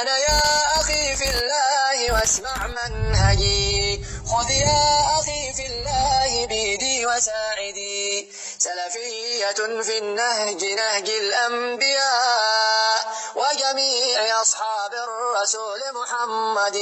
أنا يا أخي في الله واسمع منهجي خذ يا أخي في الله بيدي وساعدي سلفية في النهج نهج الأنبياء وجميع أصحاب الرسول محمد.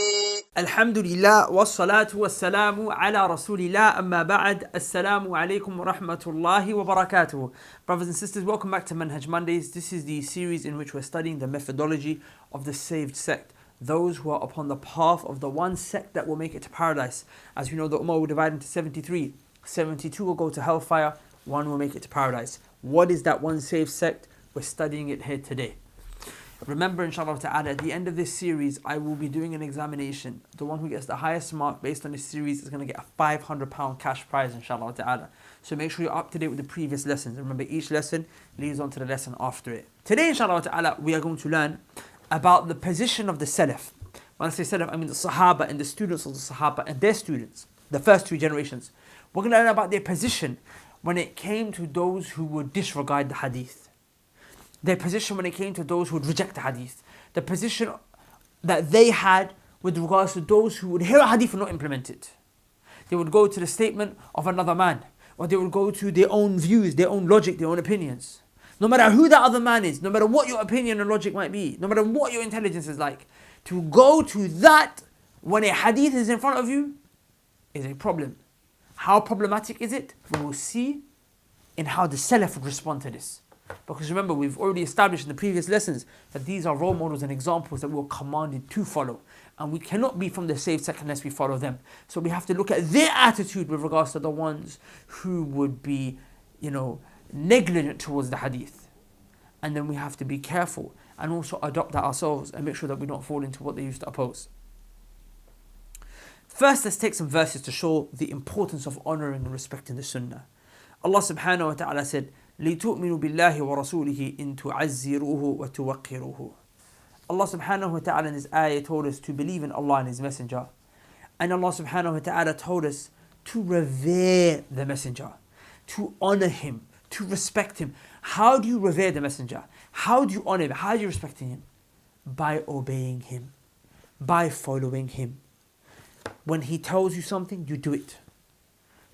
الحمد لله والصلاة والسلام على رسول الله أما بعد. Assalamu alaikum wa rahmatullahi wa barakatuh. Brothers and sisters, welcome back to Manhaj Mondays. This is the series in which we're studying the methodology of the saved sect, those who are upon the path of the one sect that will make it to paradise. As we know, the Ummah will divide into 73. 72 will go to hellfire, one will make it to paradise. What is that one saved sect? We're studying it here today. Remember, inshallah ta'ala, at the end of this series, I will be doing an examination. The one who gets the highest mark based on this series is going to get a £500 cash prize, inshallah ta'ala. So make sure you're up to date with the previous lessons. Remember, each lesson leads on to the lesson after it. Today, inshallah ta'ala, we are going to learn about the position of the Salaf. When I say Salaf, I mean the Sahaba and the students of the Sahaba and their students, the first two generations. We're going to learn about their position when it came to those who would disregard the Hadeeth. Their position when it came to those who would reject the Hadith. The position that they had with regards to those who would hear a Hadith and not implement it. They would go to the statement of another man, or they would go to their own views, their own logic, their own opinions. No matter who that other man is, no matter what your opinion and logic might be, no matter what your intelligence is like, to go to that when a Hadith is in front of you is a problem. How problematic is it? We will see in how the Salaf would respond to this. Because remember, we've already established in the previous lessons that these are role models and examples that we're commanded to follow. And we cannot be from the saved sect unless we follow them. So we have to look at their attitude with regards to the ones who would be, negligent towards the Hadith. And then we have to be careful and also adopt that ourselves and make sure that we don't fall into what they used to oppose. First, let's take some verses to show the importance of honouring and respecting the Sunnah. Allah subhanahu wa ta'ala said, لِتُؤْمِنُوا بِاللَّهِ وَرَسُولِهِ إِن تُعَزِّرُوهُ وَتُوَقِّرُوهُ. Allah subhanahu wa ta'ala in His ayah told us to believe in Allah and His Messenger. And Allah subhanahu wa ta'ala told us to revere the Messenger, to honour Him, to respect Him. How do you revere the Messenger? How do you honour Him? How do you respect Him? By obeying Him, by following Him. When He tells you something, you do it.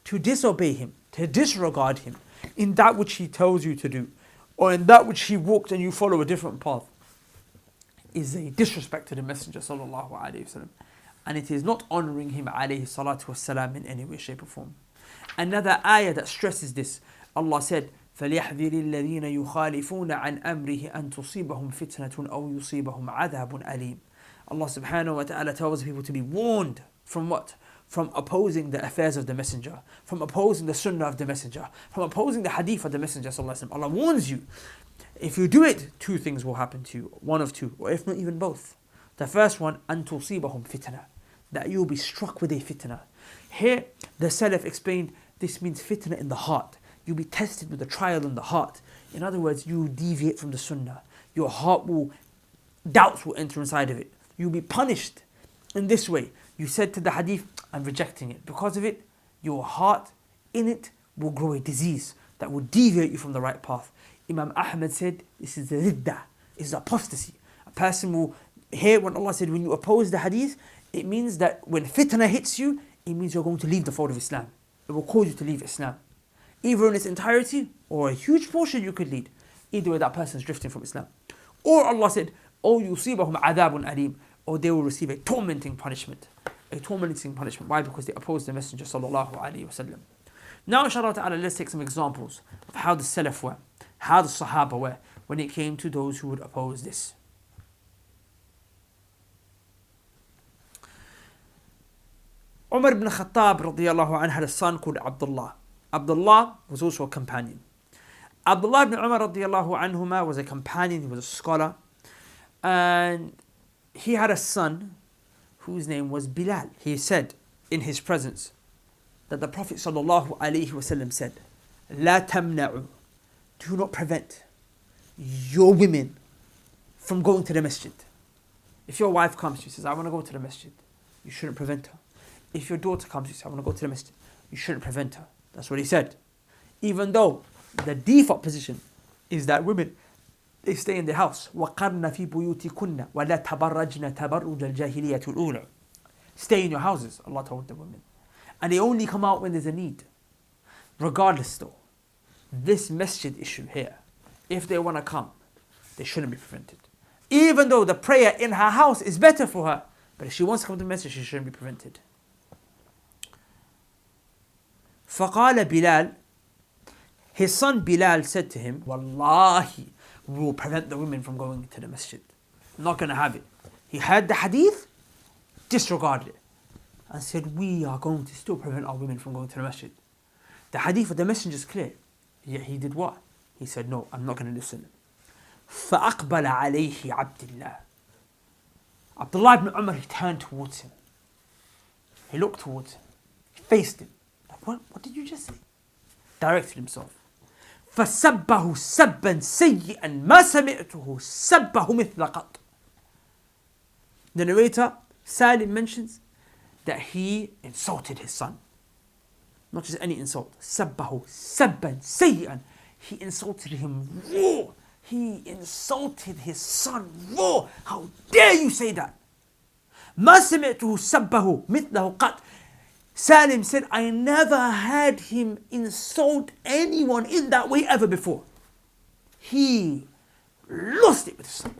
To disobey Him, to disregard Him, in that which He tells you to do, or in that which He walked and you follow a different path, is a disrespect to the Messenger sallallahu alaihi wasallam, and it is not honouring him alayhi salatu wasalam in any way, shape or form. Another ayah that stresses this, Allah said, فَلْيَحْذِرِ الَّذِينَ يُخَالِفُونَ عَنْ أَمْرِهِ أَن تُصِيبَهُمْ فِتْنَةٌ أَوْ يُصِيبَهُمْ عَذَابٌ أَلِيمٌ. Allah subhanahu wa ta'ala tells people to be warned from what? From opposing the affairs of the Messenger, from opposing the Sunnah of the Messenger, from opposing the Hadith of the Messenger sallallahu alaihi wasallam. Allah warns you, if you do it, two things will happen to you, one of two, or if not even both. The first one, أَن تُصِيبَهُمْ فِتْنَةٌ, that you will be struck with a fitna. Here, the Salaf explained, this means fitna in the heart. You'll be tested with a trial in the heart. In other words, you will deviate from the Sunnah. Your heart doubts will enter inside of it. You'll be punished in this way. You said to the Hadith, I'm rejecting it. Because of it, your heart in it will grow a disease that will deviate you from the right path. Imam Ahmad said, this is the riddah, this is apostasy. A person will hear when Allah said, when you oppose the Hadith, it means that when fitna hits you, it means you're going to leave the fold of Islam. It will cause you to leave Islam. Either in its entirety, or a huge portion you could lead. Either way, that person is drifting from Islam. Or Allah said, أَوْ يُصِيبَهُمْ عَذَابٌ أَلِيمٌ, or they will receive a tormenting punishment. A tormenting punishment. Why? Because they opposed the Messenger sallallahu alaihi wasallam. Now, inshallah ta'ala, let's take some examples of how the Salaf were, how the Sahaba were, when it came to those who would oppose this. Umar ibn Khattab radiyallahu anhu had a son called Abdullah. Abdullah was also a companion. Abdullah ibn Umar radiyallahu anhuma was a companion, he was a scholar, and he had a son whose name was Bilal. He said in his presence that the Prophet sallallahu alaihi wasallam said, "La tamna'u," do not prevent your women from going to the masjid. If your wife comes, she says, I want to go to the masjid, you shouldn't prevent her. If your daughter comes, she says, I want to go to the masjid, you shouldn't prevent her. That's what he said. Even though the default position is that women They stay in the house. وَقَرْنَ فِي بُيُوتِكُنَّ وَلَا تَبَرَّجْنَ تَبَرُّجَ الْجَاهِلِيَّةِ الْأُولَى. Stay in your houses, Allah told the women. And they only come out when there's a need. Regardless though, this masjid issue here, if they want to come, they shouldn't be prevented. Even though the prayer in her house is better for her, but if she wants to come to the masjid, she shouldn't be prevented. فَقَالَ Bilal, his son Bilal said to him, Wallahi, we will prevent the women from going to the masjid. I'm not going to have it. He heard the hadith, disregarded it, and said, we are going to still prevent our women from going to the masjid. The hadith of the messenger is clear. Yet he did what? He said, no, I'm not going to listen. فَأَقْبَلَ عَلَيْهِ عَبْدِ اللَّهِ. Abdullah ibn Umar, he turned towards him. He looked towards him. He faced him. Like, what did you just say? Directed himself. فَسَبَّهُ سَبًّا سَيِّئًا مَا سَمِعْتُهُ سَبَّهُ مِثْلَ قَطْ. The narrator, Salim, mentions that he insulted his son. Not just any insult. سَبَّهُ سَبًّا سَيِّئًا. He insulted him raw. He insulted his son raw. How dare you say that? مَا سَمِعْتُهُ سَبَّهُ مِثْلَهُ قَطْ. Salim said, I never heard him insult anyone in that way ever before. He lost it with his son.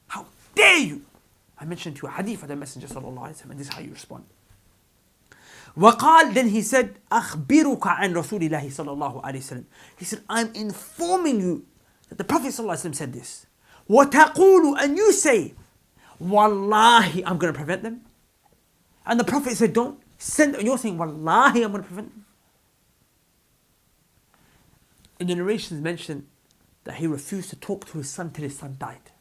How dare you? I mentioned to you a hadith of the Messenger sallallahu alaihi wasallam, and this is how you respond. وقال, then he said, أخبرك عن رسول الله صلى الله عليه وسلم. He said, I'm informing you that the Prophet sallallahu alaihi wasallam said this. وتقول, and you say, Wallahi, I'm going to prevent them. And the Prophet said, don't. And you're saying, Wallahi, I'm going to prevent them. In the narrations mentioned that he refused to talk to his son till his son died.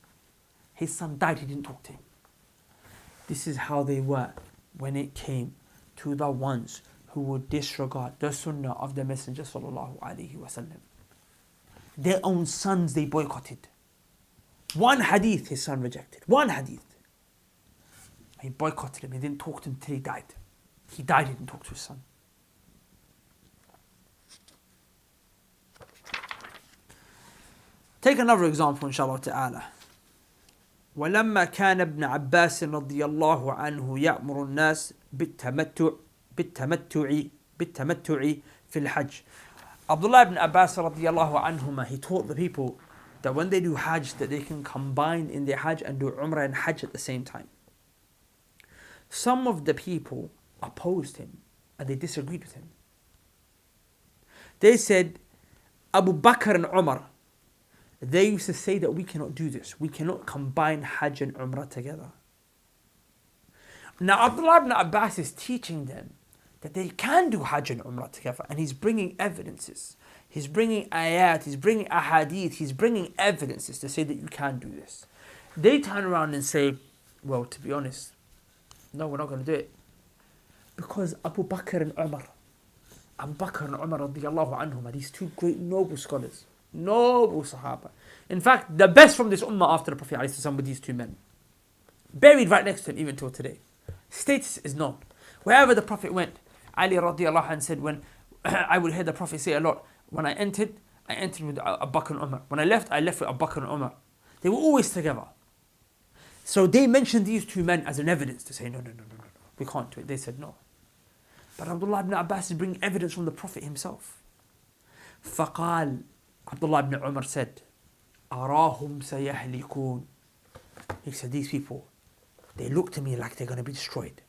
His son died, he didn't talk to him. This is how they were when it came to the ones who would disregard the sunnah of the Messenger sallallahu alaihi wasallam. Their own sons they boycotted. One hadith his son rejected. One hadith. He boycotted him. He didn't talk to him till he died. He died, he didn't talk to his son. Take another example, inshallah ta'ala. ولما كان ابن عباس رضي الله عنه يأمر الناس بالتمتع في الحج. Abdullah ibn Abbas رضي الله عنهما, he taught the people that when they do Hajj, that they can combine in their Hajj and do Umrah and Hajj at the same time. Some of the people opposed him and they disagreed with him. They said, Abu Bakr and Umar, they used to say that we cannot do this. We cannot combine Hajj and Umrah together. Now Abdullah ibn Abbas is teaching them that they can do Hajj and Umrah together, and he's bringing evidences. He's bringing ayat, he's bringing ahadith, he's bringing evidences to say that you can do this. They turn around and say, well, to be honest, no, we're not going to do it. Because Abu Bakr and Umar radiallahu anhum, these two great noble scholars, noble Sahaba. In fact, the best from this ummah after the Prophet ﷺ were these two men. Buried right next to him even till today. Status is known. Wherever the Prophet went, Ali radiallahu anhu said, when I would hear the Prophet say a lot, when I entered with Abu Bakr and Umar. When I left with Abu Bakr and Umar. They were always together. So they mentioned these two men as an evidence to say, no, we can't do it. They said no. But Abdullah ibn Abbas is bringing evidence from the Prophet himself. فقال, Abdullah ibn Umar said, أراهم سيهلكون. He said, these people, they look to me like they're going to be destroyed.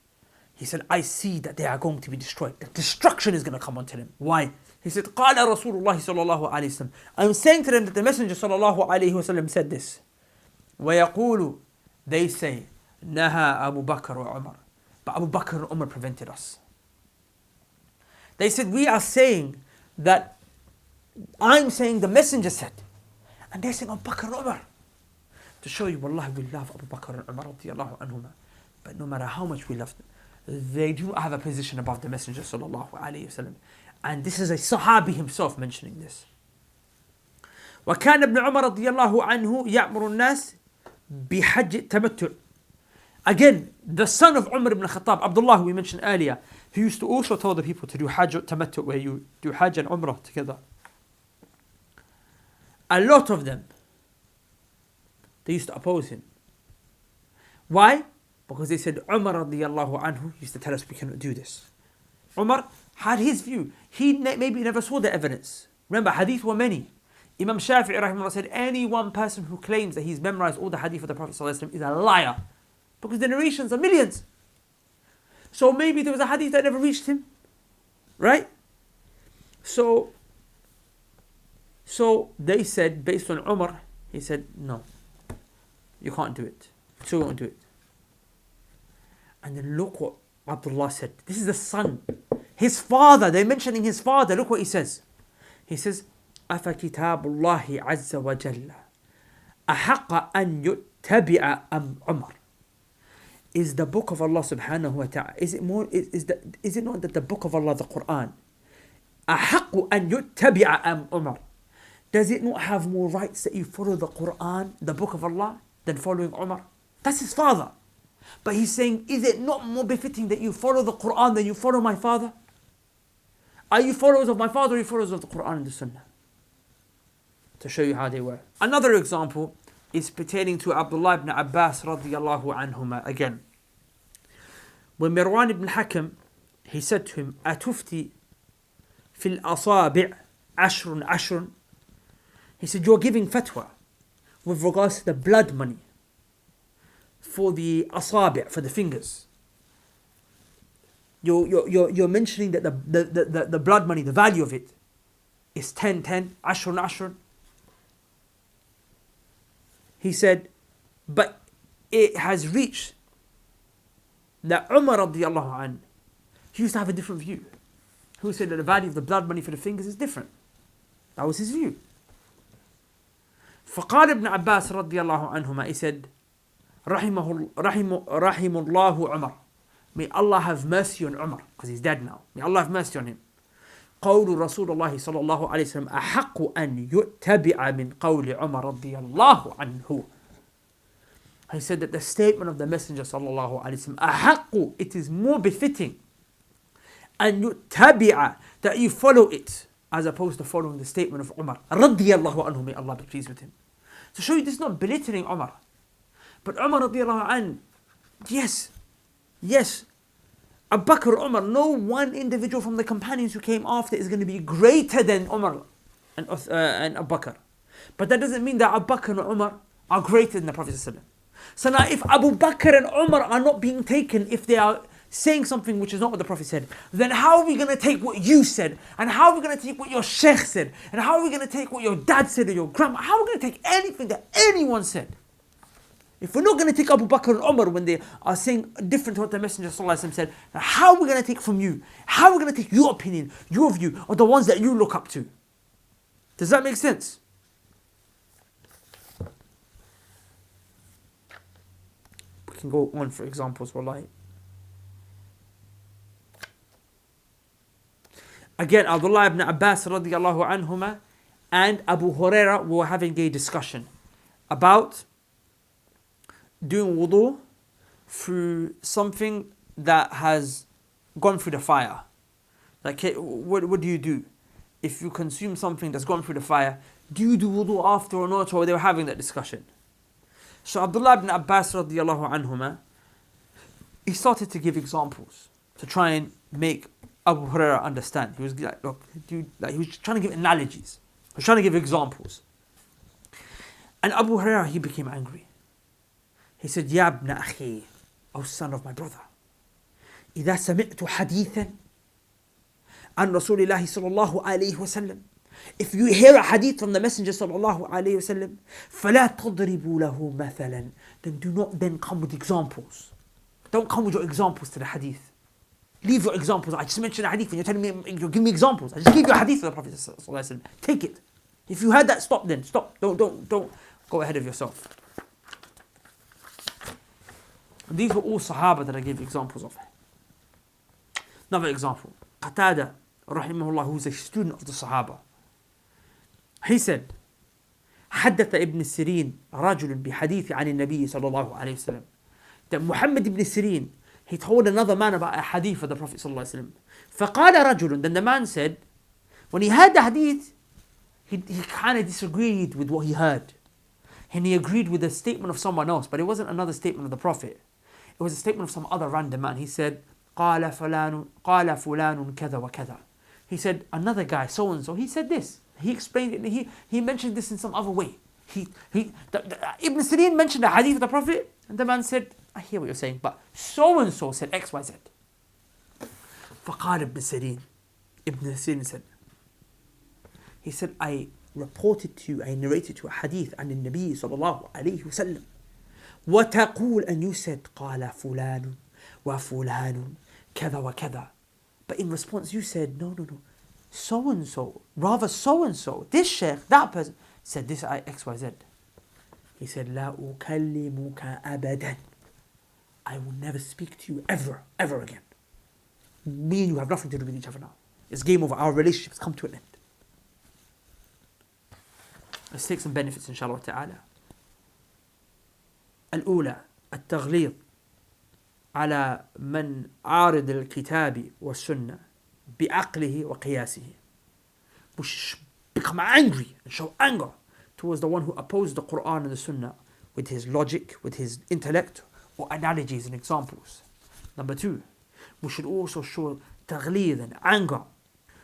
He said, I see that they are going to be destroyed. The destruction is going to come onto them. Why? He said, قال رسول الله صلى الله عليه وسلم. I'm saying to them that the Messenger صلى الله عليه وسلم said this. ويقول, they say, نهى أبو بكر وعمر. But Abu Bakr and Umar prevented us. They said, we are saying that, I'm saying the Messenger said. And they're saying Abu Bakr and Umar. To show you, wallahi, we love Abu Bakr and Umar radiallahu anhuma. But no matter how much we love them, they do not have a position above the Messenger sallallahu alayhi wasallam. And this is a Sahabi himself mentioning this. وكان ابن عمر رضي الله عنه يأمر الناس بحج التمتع. Again, the son of Umar ibn Khattab, Abdullah, we mentioned earlier, he used to also tell the people to do Hajj tamattu, where you do Hajj and Umrah together. A lot of them, They used to oppose him. Why? Because they said Umar radiallahu anhu used to tell us we cannot do this. Umar had his view. He maybe never saw the evidence. Remember, hadith were many. Imam Shafi'i rahimahullah said any one person who claims that he's memorized all the hadith of the Prophet ﷺ is a liar. Because the narrations are millions. So maybe there was a hadith that never reached him. Right? So they said, based on Umar, he said, no, you can't do it. So we won't do it. And then look what Abdullah said. This is the son. His father, they're mentioning his father. Look what he says. He says, أَفَكِتَابُ اللَّهِ عَزَّ وَجَلَّ أَحَقَّ أَن يُتَّبِعَ أَمْ عُمَرٍ. Is the book of Allah subhanahu wa ta'ala, is it not that the book of Allah, the Quran, أَحَقُّ أَن يُتَّبِعَ أَمْ عُمَرٍ, does it not have more rights that you follow the Quran, the book of Allah, than following Umar? That's his father. But he's saying, is it not more befitting that you follow the Quran than you follow my father? Are you followers of my father or are you followers of the Quran and the Sunnah? To show you how they were. Another example is pertaining to Abdullah ibn Abbas radiyallahu anhuma again. When Mirwan ibn Hakam, he said to him, أَتُفْتِ فِي الْأَصَابِعِ عَشْرٌ عَشْرٌ. He said, you're giving fatwa with regards to the blood money for the asabi', for the fingers. You're mentioning that the blood money, the value of it is 10, 10, ashrun, ashrun. He said, but it has reached that Umar radiallahu anhu, he used to have a different view. He said that the value of the blood money for the fingers is different. That was his view. فقال ابن عباس رضي الله عنهما, he said, رحم الله عمر. May Allah have mercy on Umar, because he's dead now. May Allah have mercy on him. قول رسول الله صلى الله عليه وسلم أحق أن يتبع من قول عمر رضي الله عنه. He said that the statement of the Messenger صلى الله عليه وسلم أحق, it is more befitting أن يتبع, that you follow it, as opposed to following the statement of Umar رضي الله عنه, may Allah be pleased with him. To show you this is not belittling Umar. But Umar radiallahu anhu, yes, Abu Bakr, Umar, no one individual from the companions who came after is going to be greater than Umar and Abu Bakr. But that doesn't mean that Abu Bakr and Umar are greater than the Prophet ﷺ. So now if Abu Bakr and Umar are not being taken, if they are saying something which is not what the Prophet said, then how are we going to take what you said? And how are we going to take what your sheikh said? And how are we going to take what your dad said or your grandma? How are we going to take anything that anyone said? If we're not going to take Abu Bakr and Umar when they are saying different to what the Messenger ﷺ said, then how are we going to take from you? How are we going to take your opinion, your view, or the ones that you look up to? Does that make sense? We can go on for examples, wallahi. Again, Abdullah ibn Abbas radiallahu anhuma and Abu Huraira were having a discussion about doing wudu through something that has gone through the fire. Like, what do you do? If you consume something that's gone through the fire, do you do wudu after or not? Or they were having that discussion. So Abdullah ibn Abbas radiallahu anhuma, he started to give examples to try and make Abu Huraira understand. He was like, look, dude, like he was trying to give analogies. He was trying to give examples. And Abu Huraira, he became angry. He said, Ya ibn akhi, O son of my brother, إذا سمعت حديثا عن رسول الله صلى الله عليه وسلم, if you hear a hadith from the Messenger صلى الله عليه وسلم, فلا تضربوا له مثلا, then do not then come with examples. Don't come with your examples to the hadith. Leave your examples. I just mentioned a hadith and you're telling me, you're giving me examples. I just gave you a hadith of the Prophet صلى الله عليه وسلم. Take it. If you heard that, stop then. Stop. Don't go ahead of yourself. These were all Sahaba that I gave examples of. Another example, Qatada, rahimahullah, who is a student of the Sahaba. He said, حدث ابن سيرين رجل بحديث عن النبي صلى الله عليه وسلم. That Muhammad ibn Sirin, he told another man about a hadith of the Prophet صلى الله عليه وسلم. فقال رجل, then the man said, when he heard the hadith, he kind of disagreed with what he heard. And he agreed with a statement of someone else, but it wasn't another statement of the Prophet. It was a statement of some other random man. He said, قال فلان كذا وكذا. He said, another guy, so and so, he said this. He explained it. He mentioned this in some other way. Ibn Sirin mentioned a hadith of the Prophet, and the man said, I hear what you're saying, but so and so said X, Y, Z. فقال Ibn Sirin said, he said, I reported to you, I narrated to you a hadith عن النبي صلى الله عليه وسلم. وتقول, and you said, قال فلان وفلان كذا وكذا. But in response, you said, no, so and so, rather so and so, this sheikh, that person, said this X, Y, Z. He said, لا أكلمك أبدا. I will never speak to you ever again. Me and you have nothing to do with each other now. It's game over. Our relationship has come to an end. Let's take some benefits, inshallah ta'ala. الأولى التغليظ على من عارض الكتاب والسنة بعقله وقياسه. We should become angry and show anger towards the one who opposes the Quran and the Sunnah with his logic, with his intellect, or analogies and examples. Number two, we should also show تغليظ and anger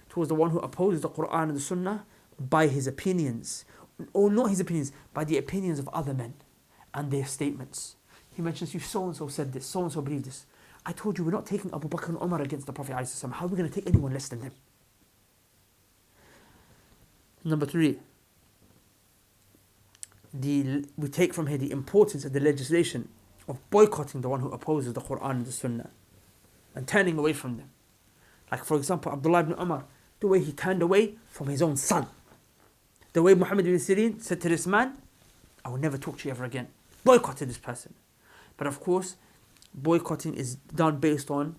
towards the one who opposes the Quran and the Sunnah by his opinions, or not his opinions, by the opinions of other men and their statements. He mentions, you so-and-so said this, so-and-so believed this. I told you we're not taking Abu Bakr and Umar against the Prophet ﷺ. How are we going to take anyone less than them? Number three, we take from here the importance of the legislation of boycotting the one who opposes the Quran and the Sunnah and turning away from them. Like for example, Abdullah ibn Umar, the way he turned away from his own son. The way Muhammad ibn Sirin said to this man, I will never talk to you ever again. Boycotted this person. But of course, boycotting is done based on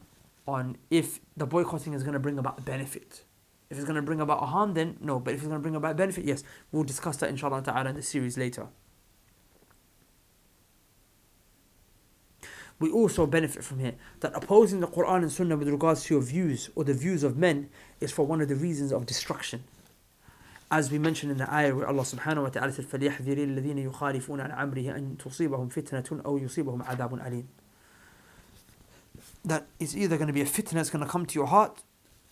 if the boycotting is going to bring about a benefit. If it's going to bring about a harm, then no. But if it's going to bring about a benefit, yes. We'll discuss that inshallah ta'ala in the series later. We also benefit from here that opposing the Quran and Sunnah with regards to your views or the views of men is for one of the reasons of destruction. As we mentioned in the ayah where Allah subhanahu wa ta'ala said, فَلْيَحْذِرِ الَّذِينَ يُخَالِفُونَ عَنْ عَمْرِهِ أَن تُصِيبَهُمْ فِتْنَةٌ أَوْ يُصِيبَهُمْ عَذَابٌ أَلِيمٌ. That it's either going to be a fitna that's going to come to your heart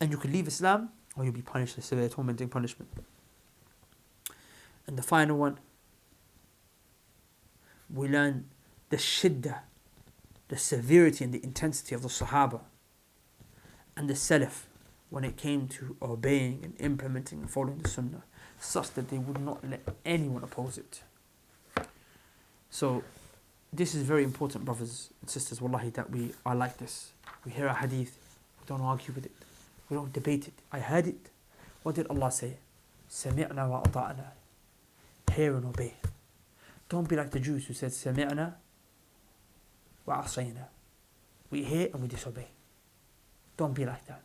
and you could leave Islam, or you'll be punished with severe tormenting punishment. And the final one, we learn the shiddah, the severity and the intensity of the Sahaba and the Salaf when it came to obeying and implementing and following the Sunnah, such that they would not let anyone oppose it. So this is very important, brothers and sisters, wallahi, that we are like this. We hear a hadith, we don't argue with it, we don't debate it. I heard it. What did Allah say? سَمِعْنَا وَأَطَعْنَا. Hear and obey. Don't be like the Jews who said سَمِعْنَا وَعَصَيْنَا. We hear and we disobey. Don't be like that.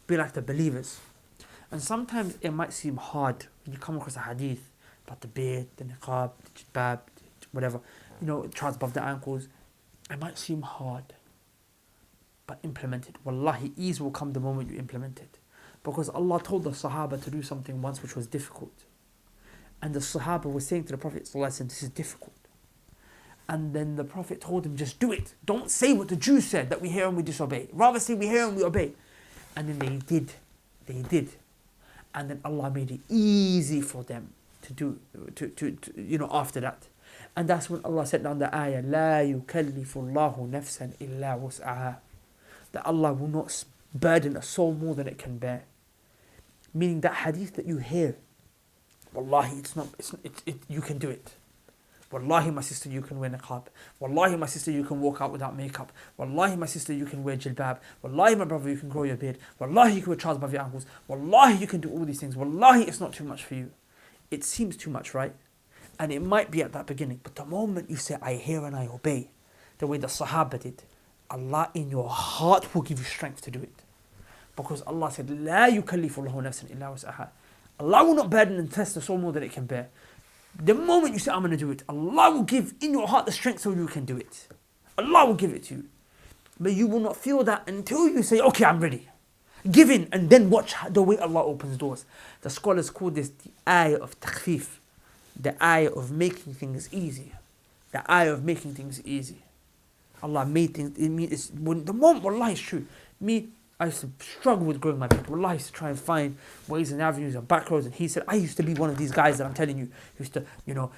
Be like the believers. And sometimes it might seem hard when you come across a hadith about the beard, the niqab, the jilbab, whatever, trousers above the ankles. It might seem hard, but implement it. Wallahi, ease will come the moment you implement it. Because Allah told the Sahaba to do something once which was difficult. And the Sahaba was saying to the Prophet ﷺ, this is difficult. And then the Prophet told him, just do it. Don't say what the Jews said, that we hear and we disobey. Rather say we hear and we obey. And then they did. And then Allah made it easy for them to do, after that. And that's when Allah said down the ayah, لا يكلف الله نفسا إلا وسعها. That Allah will not burden a soul more than it can bear. Meaning that hadith that you hear, wallahi, you can do it. Wallahi, my sister, you can wear niqab. Wallahi, my sister, you can walk out without makeup. Wallahi, my sister, you can wear jilbab. Wallahi, my brother, you can grow your beard. Wallahi, you can wear trousers above your ankles. Wallahi, you can do all these things. Wallahi, it's not too much for you. It seems too much, right? And it might be at that beginning. But the moment you say, I hear and I obey, the way the Sahaba did, Allah in your heart will give you strength to do it. Because Allah said, لا يكلف الله نفسا إلا وسعها. Allah will not burden and test the soul more than it can bear. The moment you say, I'm going to do it, Allah will give in your heart the strength so you can do it. Allah will give it to you. But you will not feel that until you say, okay, I'm ready. Give in and then watch the way Allah opens doors. The scholars call this the ayah of takhfif. the ayah of making things easy. The ayah of making things easy. Allah made things, the moment, wallahi, it's true. Me, I used to struggle with growing my beard. Wallahi, I used to try and find ways and avenues and back roads. And he said, I used to be one of these guys that I'm telling you, used to,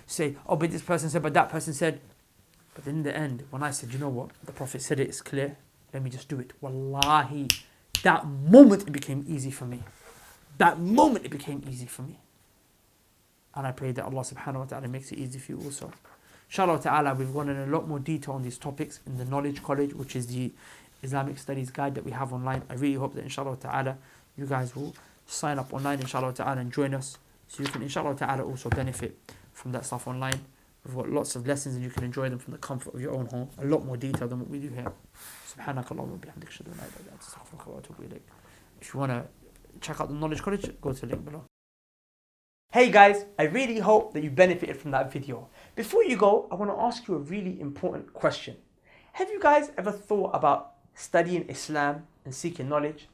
say, oh, but this person said, but that person said. But in the end, when I said, you know what, the Prophet said it, it's clear, let me just do it. Wallahi, that moment it became easy for me. That moment it became easy for me. And I pray that Allah subhanahu wa ta'ala makes it easy for you also. Inshallah ta'ala, we've gone in a lot more detail on these topics in the Knowledge College, which is the Islamic Studies guide that we have online. I really hope that inshallah ta'ala, you guys will sign up online inshallah ta'ala and join us. So you can inshallah ta'ala also benefit from that stuff online. We've got lots of lessons and you can enjoy them from the comfort of your own home. A lot more detail than what we do here. Subhanakallahumma wa bihamdika ashhadu an la ilaha illa anta astaghfiruka wa atubu ilayk. If you want to check out the Knowledge College, go to the link below. Hey guys, I really hope that you benefited from that video. Before you go, I want to ask you a really important question. Have you guys ever thought about studying Islam and seeking knowledge?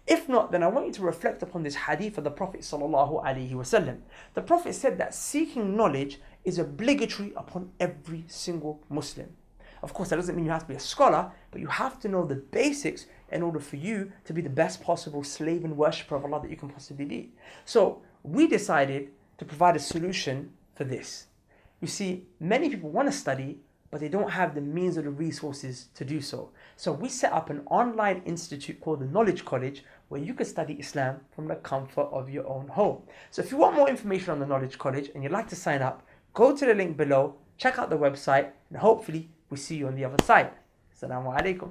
If not, then I want you to reflect upon this hadith of the Prophet sallallahu alaihi wasallam. The Prophet said that seeking knowledge is obligatory upon every single Muslim. Of course, that doesn't mean you have to be a scholar, but you have to know the basics in order for you to be the best possible slave and worshipper of Allah that you can possibly be. So we decided to provide a solution for this. You see, many people want to study, but they don't have the means or the resources to do so. So we set up an online institute called the Knowledge College, where you can study Islam from the comfort of your own home. So if you want more information on the Knowledge College and you'd like to sign up, go to the link below, check out the website, and hopefully we'll see you on the other side. Assalamu alaikum.